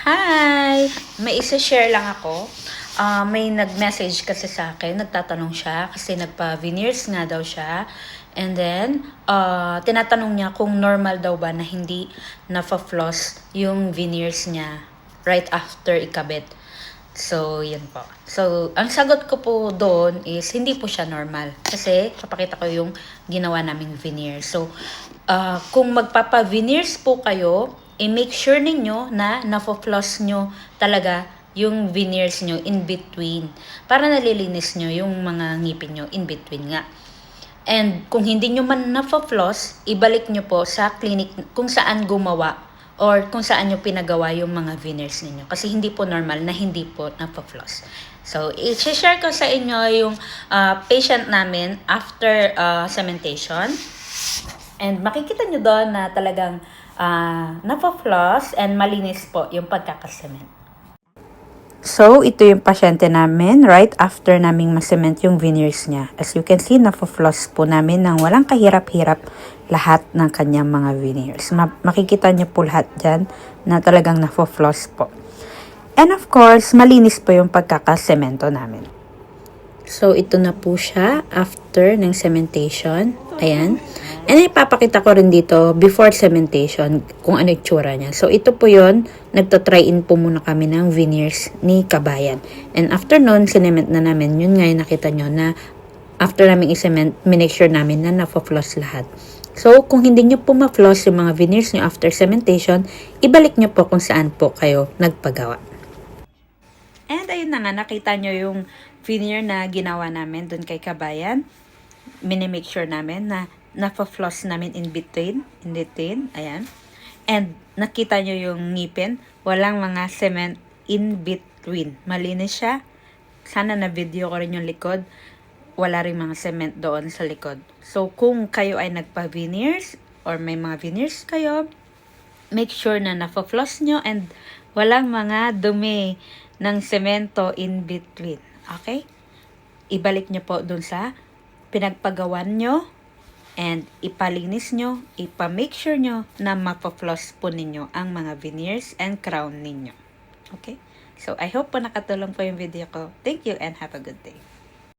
Hi! May isa-share lang ako. May nag-message kasi sa akin, nagtatanong siya kasi nagpa-veneers nga daw siya. And then, tinatanong niya kung normal daw ba na hindi nafa-floss yung veneers niya right after ikabit. So, yan po. So, ang sagot ko po doon is hindi po siya normal. Kasi, papakita ko yung ginawa naming veneer. So, kung magpapa-veneers po kayo, i-make sure ninyo na nafo-floss nyo talaga yung veneers nyo in between. Para nalilinis nyo yung mga ngipin nyo in between nga. And kung hindi nyo man nafo-floss, ibalik nyo po sa clinic kung saan gumawa or kung saan nyo pinagawa yung mga veneers ninyo. Kasi hindi po normal na hindi po napa-floss. So, i-share ko sa inyo yung patient namin after cementation. And makikita nyo doon na talagang napa-floss and malinis po yung pagkakasement. So, ito yung pasyente namin right after naming masement yung veneers niya. As you can see, napa-floss po namin ng walang kahirap-hirap lahat ng kanyang mga veneers. Makikita niyo po lahat dyan na talagang napa-floss po. And of course, malinis po yung pagkakasemento namin. So, ito na po siya after ng cementation. Ayan. And ipapakita ko rin dito before cementation kung ano yung tsura niya. So, ito po yun. Nagta-try-in po muna kami ng veneers ni Kabayan. And after nun, sinement na namin. Yun nga yung nakita nyo na after namin i-cement, minake sure namin na nafa-floss lahat. So, kung hindi nyo po ma-floss yung mga veneers nyo after cementation, ibalik nyo po kung saan po kayo nagpagawa. And ayun na nga, nakita nyo yung veneer na ginawa namin dun kay Kabayan. Minimake sure namin na napa-floss namin in between. Ayan. And nakita nyo yung ngipin. Walang mga cement in between. Malinis siya. Sana na-video ko rin yung likod. Wala rin mga cement doon sa likod. So, kung kayo ay nagpa-veneers or may mga veneers kayo, make sure na napa-floss nyo and walang mga dumi ng semento in between. Okay? Ibalik nyo po dun sa pinagpagawan nyo and ipalinis nyo, ipa-make sure nyo na mapa-floss po ninyo ang mga veneers and crown ninyo. Okay? So, I hope po nakatulong po yung video ko. Thank you and have a good day.